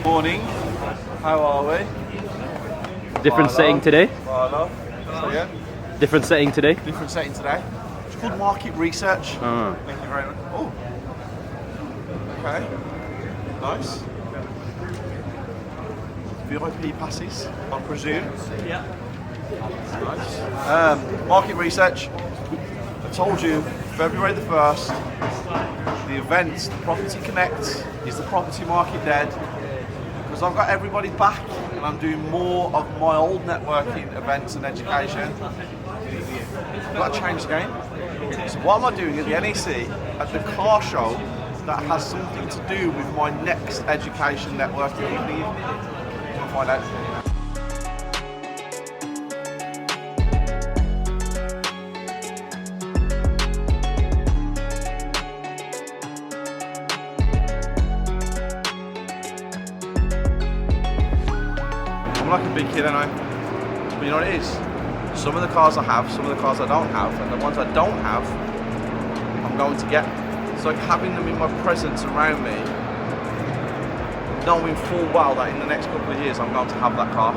Morning. How are we? Different setting today. Hello. So again. Different setting today. Different setting today. It's called market research. Thank you very much. Oh. Okay. Nice. VIP passes, I presume. Yeah. Nice. Market research. I told you, February the 1st, the event, the Property Connect, is the property market dead? Because I've got everybody back and I'm doing more of my old networking events and education. I've got to change the game. So what am I doing at the NEC at the car show that has something to do with my next education networking evening? We'll find out. I'm like a big kid, aren't I? But you know what it is? Some of the cars I have, some of the cars I don't have, and the ones I don't have, I'm going to get. It's like having them in my presence around me, knowing full well that in the next couple of years I'm going to have that car.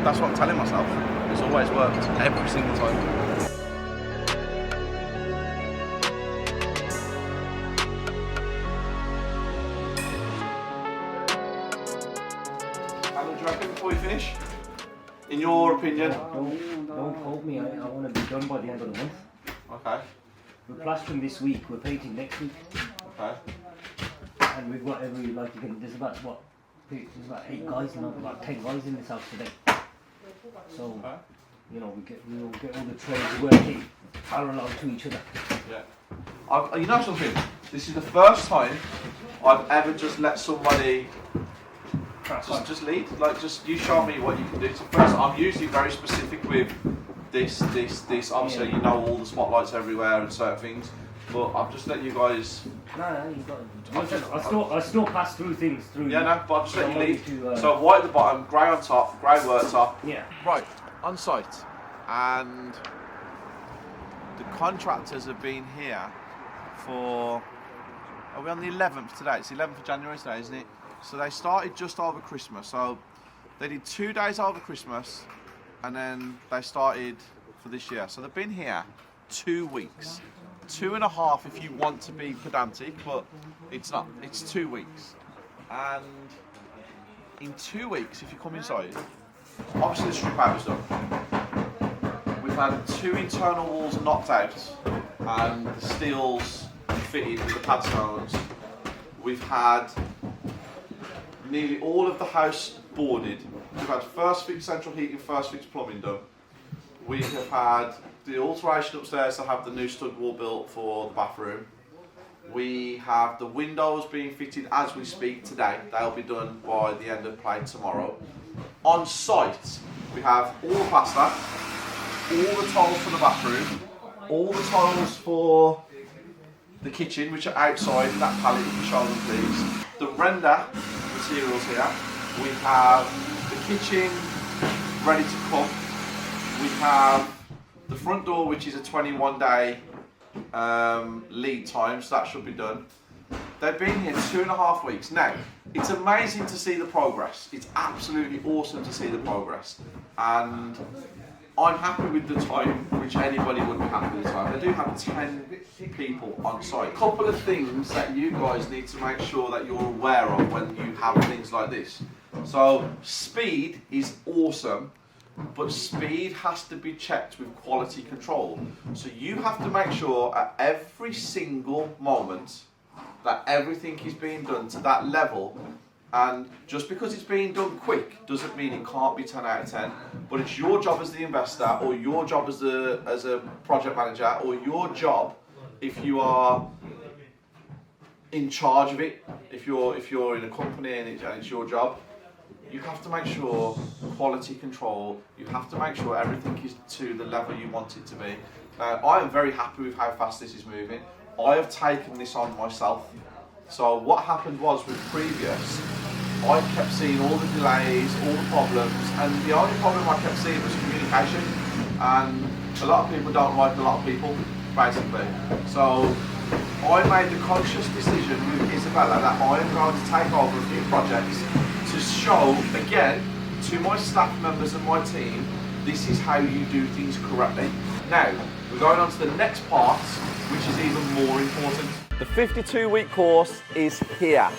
That's what I'm telling myself. It's always worked, every single time. How long do you reckon before you finish? In your opinion? Don't hold me. I want to be done by the end of the month. Okay. We're plastering this week. We're painting next week. Okay. And we've got every there's about 8 guys and about 10 guys in this house today. So you know we will get all the trades working parallel to each other. Yeah. You know something? This is the first time I've ever just let somebody just lead. Like, just you show me what you can do. So first, I'm usually very specific with this. Obviously, you know all the spotlights everywhere and certain things. But I've just let you guys. No, you got it. I still pass through things through. Yeah, no, but I've just let you lead. So white at the bottom, grey on top, grey worktop. Yeah. Right, on site, and the contractors have been here for. Are we on the 11th today? It's the 11th of January today, isn't it? So they started just over Christmas. So they did 2 days over Christmas, and then they started for this year. So they've been here 2 weeks. 2.5 if you want to be pedantic, but it's not. It's 2 weeks. And in 2 weeks, if you come inside, obviously the strip out was done. We've had 2 internal walls knocked out and the steels fitted with the pad stones. We've had nearly all of the house boarded. We've had first fix central heating, first fix plumbing done. We have had the alteration upstairs to have the new stud wall built for the bathroom. We have the windows being fitted as we speak today. They'll be done by the end of play tomorrow. On site, we have all the plaster, all the tiles for the bathroom, all the tiles for the kitchen, which are outside in that pallet. You can show them, please. The render materials here. We have the kitchen ready to cook. We have the front door, which is a 21-day lead time, so that should be done. They've been here 2.5 weeks. Now, it's amazing to see the progress. It's absolutely awesome to see the progress. And I'm happy with the time, which anybody would be happy with the time. They do have 10 people on site. A couple of things that you guys need to make sure that you're aware of when you have things like this. So, speed is awesome, but speed has to be checked with quality control. So you have to make sure at every single moment that everything is being done to that level. And just because it's being done quick doesn't mean it can't be 10 out of 10. But it's your job as the investor, or your job as a project manager, or your job if you are in charge of it. If you're in a company and it's your job, you have to make sure quality control. You have to make sure everything is to the level you want it to be. Now, I am very happy with how fast this is moving. I have taken this on myself. So what happened was with previous, I kept seeing all the delays, all the problems, and the only problem I kept seeing was communication. And a lot of people don't like a lot of people. basically. So I made the conscious decision with Isabella that I am going to take over a few projects to show again to my staff members and my team, this is how you do things correctly. Now, we're going on to the next part, which is even more important. The 52-week course is here.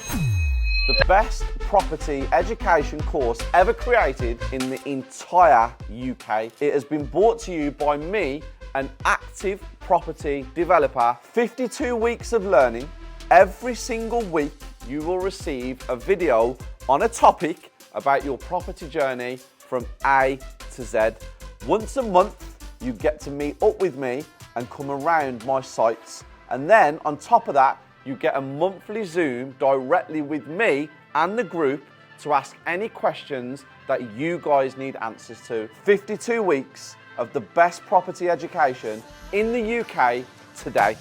The best property education course ever created in the entire UK. It has been brought to you by me, an active property developer. 52 weeks of learning. Every single week you will receive a video on a topic about your property journey from A to Z. Once a month you get to meet up with me and come around my sites, and then on top of that you get a monthly Zoom directly with me and the group to ask any questions that you guys need answers to. 52 weeks of the best property education in the UK today.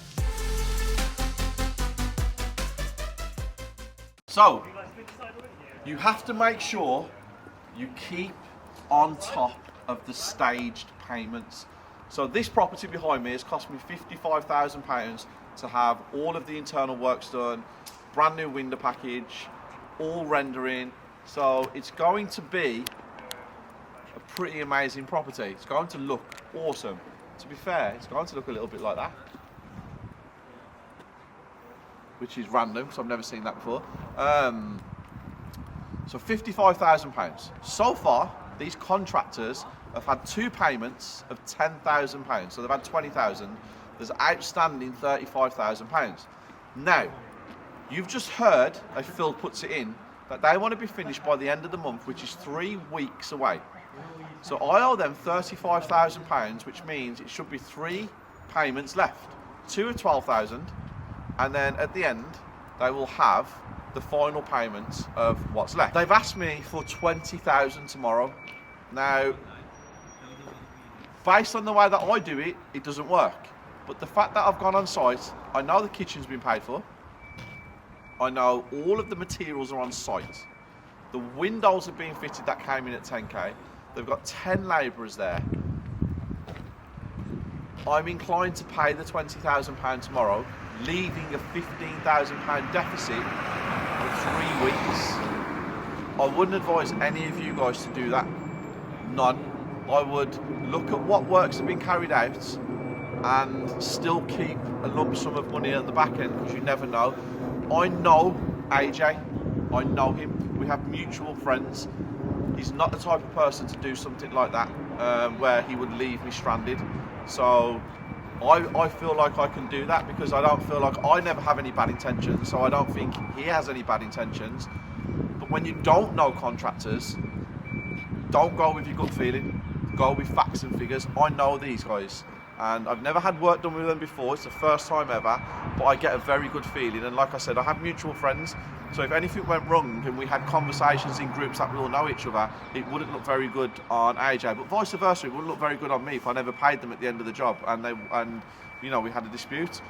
So, you have to make sure you keep on top of the staged payments. So this property behind me has cost me £55,000 to have all of the internal works done, brand new window package, all rendering. So it's going to be a pretty amazing property. It's going to look awesome. To be fair, it's going to look a little bit like that, which is random because I've never seen that before. So £55,000. So far, these contractors have had 2 payments of £10,000. So they've had 20,000. There's outstanding £35,000. Now, you've just heard, as Phil puts it in, that they want to be finished by the end of the month, which is 3 weeks away. So I owe them £35,000, which means it should be 3 payments left. 2 of 12,000, and then at the end, they will have the final payments of what's left. They've asked me for 20,000 tomorrow. Now, based on the way that I do it, it doesn't work. But the fact that I've gone on site, I know the kitchen's been paid for. I know all of the materials are on site. The windows are being fitted that came in at 10k. They've got 10 labourers there. I'm inclined to pay the £20,000 tomorrow, leaving a £15,000 deficit for 3 weeks. I wouldn't advise any of you guys to do that. None. I would look at what works have been carried out and still keep a lump sum of money at the back end, because you never know. I know AJ, I know him, we have mutual friends. He's not the type of person to do something like that where he would leave me stranded. So I feel like I can do that because I don't feel like I never have any bad intentions, so I don't think he has any bad intentions. But when you don't know contractors, don't go with your gut feeling, go with facts and figures. I know these guys, and I've never had work done with them before. It's the first time ever, but I get a very good feeling. And like I said, I have mutual friends, so if anything went wrong and we had conversations in groups that we all know each other, it wouldn't look very good on AJ, but vice versa, it wouldn't look very good on me if I never paid them at the end of the job and you know, we had a dispute.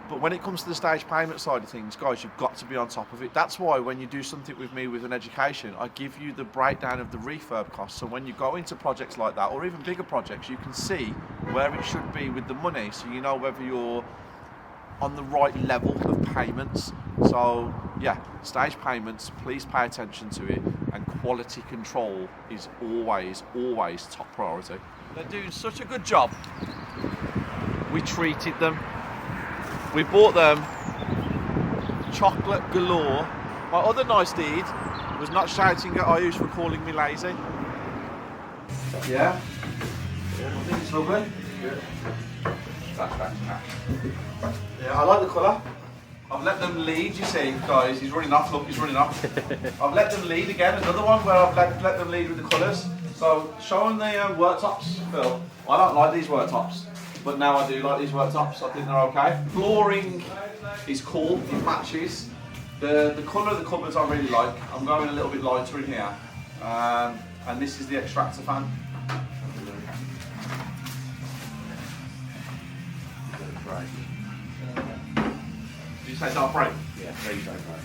But when it comes to the stage payment side of things, guys, you've got to be on top of it. That's why when you do something with me with an education, I give you the breakdown of the refurb costs. So when you go into projects like that, or even bigger projects, you can see where it should be with the money, so you know whether you're on the right level of payments. So yeah, stage payments, please pay attention to it, and quality control is always top priority. They're doing such a good job. We treated them. We bought them chocolate galore. My other nice deed was not shouting at Ayush for calling me lazy. Yeah? I think it's lovely. Yeah, I like the colour. I've let them lead, you see, guys. He's running off, look, he's running off. I've let them lead again, another one where I've let them lead with the colours. So, showing the worktops, Phil. I don't like these worktops, but now I do like these worktops. I think they're okay. Flooring is cool, it matches. The colour of the cupboards I really like. I'm going a little bit lighter in here. And this is the extractor fan. Did you say don't break? Yeah, please don't break.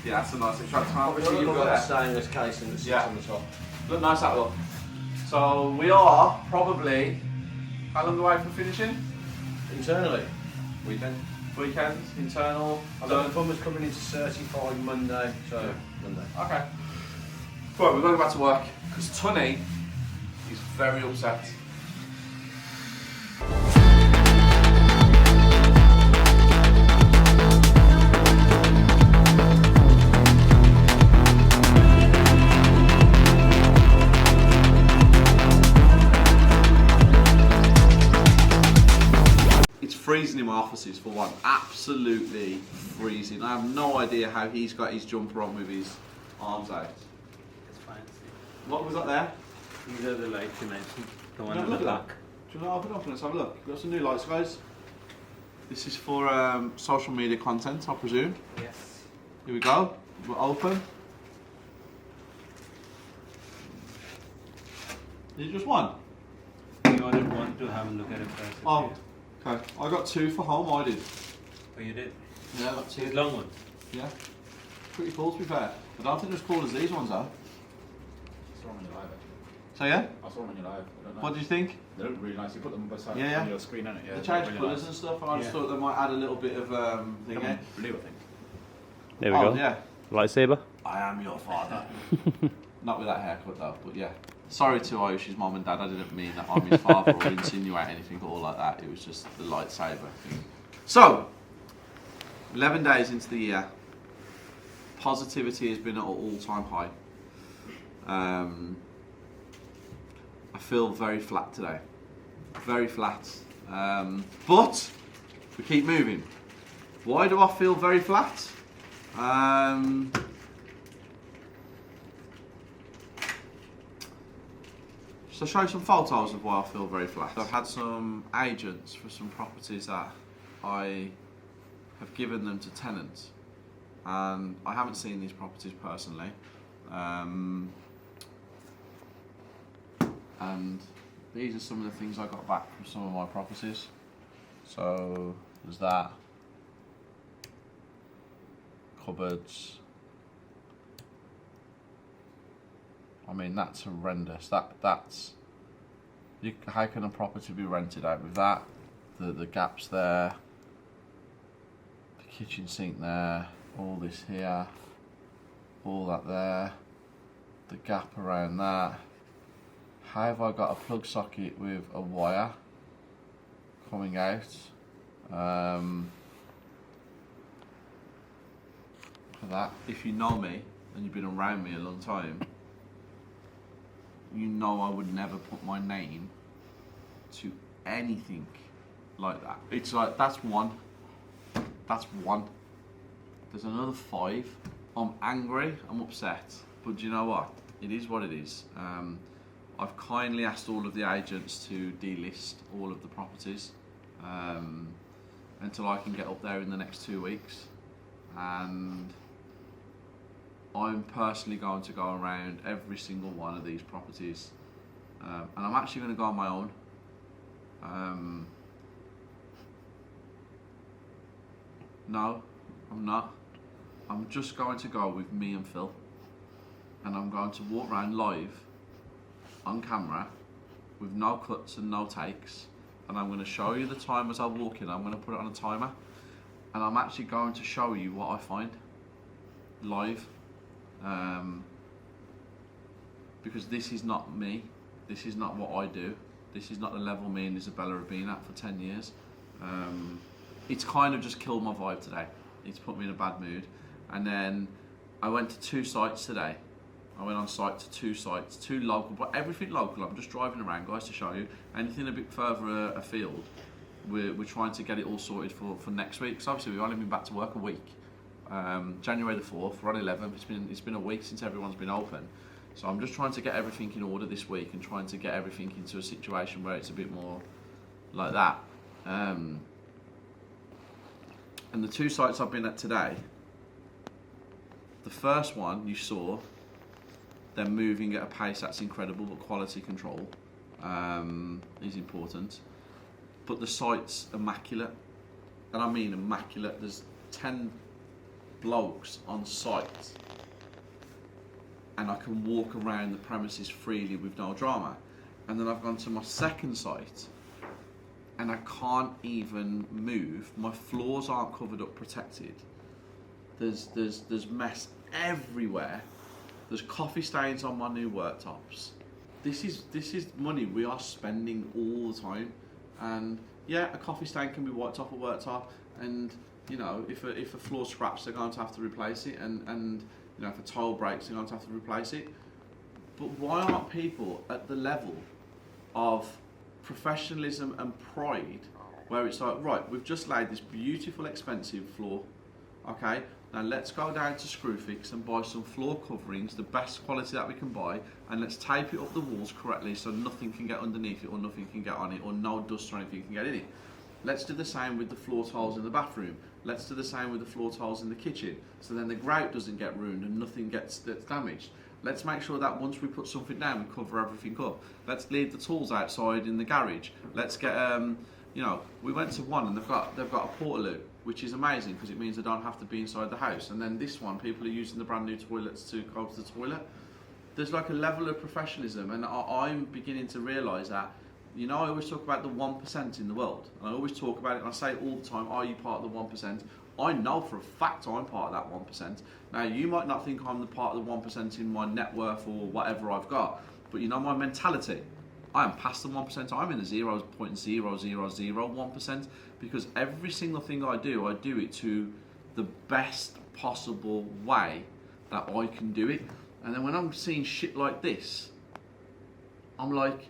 Yeah, that's a nice extractor fan. Obviously you've got a stainless casing that sits on the top. Look nice that look. So we are probably, how long away from finishing? Internally, weekend. Weekends, internal. So the plumber's coming into certified Monday, so Monday. Okay. Right, we've got to go back to work because Tunny is very upset. It's freezing in my offices for one. Absolutely freezing. I have no idea how he's got his jumper on with his arms out. It's fancy. What was that there? These are the lights you mentioned. The one No, on the look at back. that. Do you want to open up and let's have a look? We've got some new lights, guys. This is for social media content, I presume. Yes. Here we go. We're open. Is it just one? We ordered one to have a look at it first. Oh, okay. I got two for home, I did. Oh, you did? Yeah, I got two. These long ones. Yeah. Pretty cool, to be fair. I don't think they're as cool as these ones are. I saw them on your live. So yeah? I saw them on your live. I don't know. What do you think? They look really nice. You put them beside Yeah, yeah. on your screen, don't it? Yeah, They they changed look colours really and stuff, and I just Yeah. thought they might add a little bit of thing. nice. Eh? Blue, I think. There we Oh, go. yeah. Lightsaber. I am your father. Not with that haircut though, but yeah. Sorry to Ayush's mum and dad, I didn't mean that I'm his father or insinuate anything at all like that. It was just the lightsaber thing. So, 11 days into the year, positivity has been at an all-time high. I feel very flat today. Very flat. But, we keep moving. Why do I feel very flat? So I'll show you some photos of why I feel very flat. I've had some agents for some properties that I have given them to tenants, and I haven't seen these properties personally. And these are some of the things I got back from some of my properties. So there's that. Cupboards. I mean, that's horrendous. That's how can a property be rented out with that? The gaps there, the kitchen sink there, all this here, all that there, the gap around that. How have I got a plug socket with a wire coming out? For that, if you know me and you've been around me a long time, you know I would never put my name to anything like that. It's like, that's one. That's one. There's another 5. I'm angry, I'm upset, but do you know what? It is what it is. I've kindly asked all of the agents to delist all of the properties until I can get up there in the next 2 weeks. And I'm personally going to go around every single one of these properties, and I'm actually going to go on my own. No, I'm not. I'm just going to go with me and Phil, and I'm going to walk around live on camera with no cuts and no takes, and I'm going to show you the time as I walk in. I'm going to put it on a timer, and I'm actually going to show you what I find live. Because this is not me, this is not what I do, this is not the level me and Isabella have been at for 10 years. It's kind of just killed my vibe today. It's put me in a bad mood. And then I went to 2 sites today. I went on site to 2 sites, 2 local, but everything local. I'm just driving around, guys, to show you. Anything a bit further afield, we're trying to get it all sorted for next week. Because obviously we've only been back to work a week. January the 4th, we're on 11th. It's been a week since everyone's been open, so I'm just trying to get everything in order this week and trying to get everything into a situation where it's a bit more like that. And the 2 sites I've been at today, the first one you saw, they're moving at a pace that's incredible, but quality control is important. But the site's immaculate, and I mean immaculate. There's 10 blokes on site, and I can walk around the premises freely with no drama. And then I've gone to my second site, and I can't even move. My floors aren't covered up, protected. There's mess everywhere. There's coffee stains on my new worktops. This is money we are spending all the time. And yeah, a coffee stain can be wiped off a worktop, and you know, if a floor scraps, they're going to have to replace it, and you know, if a tile breaks, they're going to have to replace it. But why aren't people at the level of professionalism and pride where it's like, right, we've just laid this beautiful expensive floor, okay, now let's go down to Screwfix and buy some floor coverings, the best quality that we can buy, and let's tape it up the walls correctly so nothing can get underneath it or nothing can get on it or no dust or anything can get in it. Let's do the same with the floor tiles in the bathroom. Let's do the same with the floor tiles in the kitchen, so then the grout doesn't get ruined and nothing gets damaged. Let's make sure that once we put something down, we cover everything up. Let's leave the tools outside in the garage. Let's get, you know, we went to one and they've got a portaloo, which is amazing because it means they don't have to be inside the house. And then this one, people are using the brand new toilets to go to the toilet. There's like a level of professionalism, and I'm beginning to realise that, you know, I always talk about the 1% in the world, and I always talk about it, and I say it all the time, are you part of the 1%? I know for a fact I'm part of that 1%. Now, you might not think I'm the part of the 1% in my net worth or whatever I've got, but you know my mentality, I am past the 1%, I'm in the 0.0001%, because every single thing I do it to the best possible way that I can do it. And then when I'm seeing shit like this, I'm like,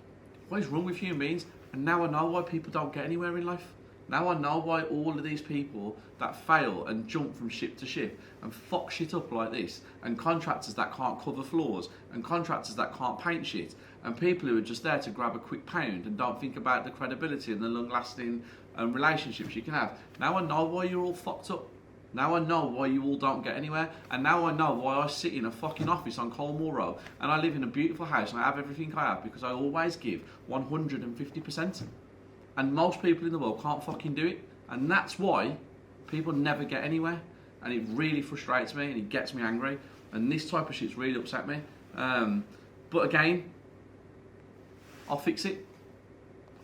what is wrong with human beings? And now I know why people don't get anywhere in life. Now I know why all of these people that fail and jump from ship to ship and fuck shit up like this, and contractors that can't cover floors, and contractors that can't paint shit, and people who are just there to grab a quick pound and don't think about the credibility and the long-lasting relationships you can have. Now I know why you're all fucked up. Now I know why you all don't get anywhere, and now I know why I sit in a fucking office on Colmore Road and I live in a beautiful house and I have everything I have because I always give 150%. And most people in the world can't fucking do it, and that's why people never get anywhere, and it really frustrates me and it gets me angry, and this type of shit's really upset me. But again, I'll fix it.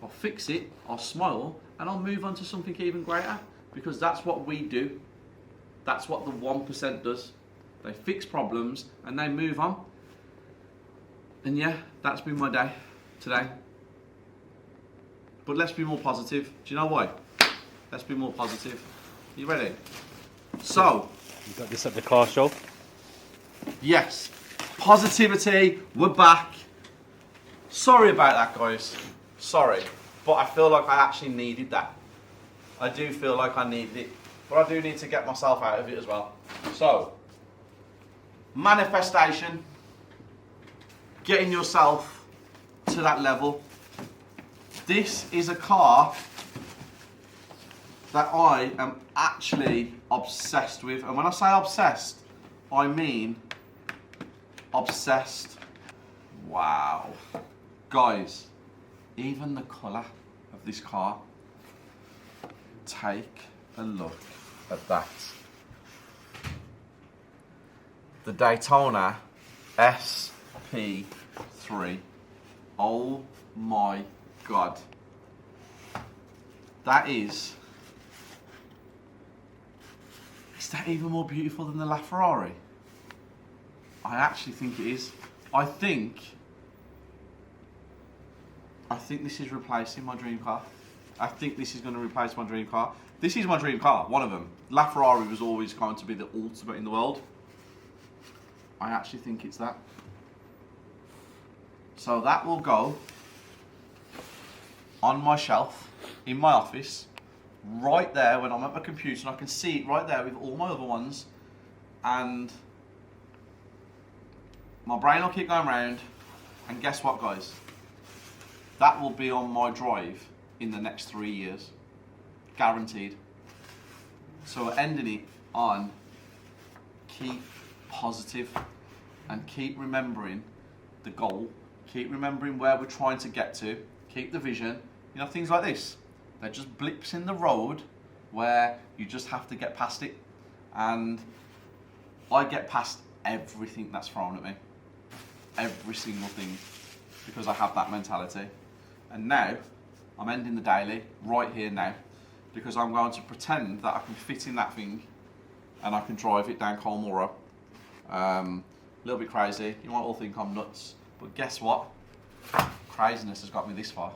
I'll fix it, I'll smile, and I'll move on to something even greater, because that's what we do. That's what the 1% does. They fix problems and they move on. And yeah, that's been my day today. But let's be more positive. Do you know why? Let's be more positive. You ready? So, You got this at the car show. yes, positivity, we're back. Sorry about that, guys. Sorry, but I feel like I actually needed that. I do feel like I needed it, but I do need to get myself out of it as well. So, manifestation, getting yourself to that level. This is a car that I am actually obsessed with. And when I say obsessed, I mean obsessed. Wow. Guys, even the colour of this car. Take a look at that. The Daytona SP3. Oh my God. That is that even more beautiful than the LaFerrari? I actually think it is. I think this is replacing my dream car. I think this is going to replace my dream car. This is my dream car, one of them. LaFerrari was always going to be the ultimate in the world. I actually think it's that. So that will go on my shelf in my office, right there when I'm at my computer, and I can see it right there with all my other ones, and my brain will keep going round, and guess what, guys? That will be on my drive in the next 3 years, guaranteed. So we're ending it on keep positive and keep remembering the goal, keep remembering where we're trying to get to, keep the vision. You know, things like this, they're just blips in the road where you just have to get past it. And I get past everything that's thrown at me, every single thing, because I have that mentality. And now I'm ending the daily right here now because I'm going to pretend that I can fit in that thing and I can drive it down Colmorrow. A little bit crazy. You might all think I'm nuts, but guess what? Craziness has got me this far.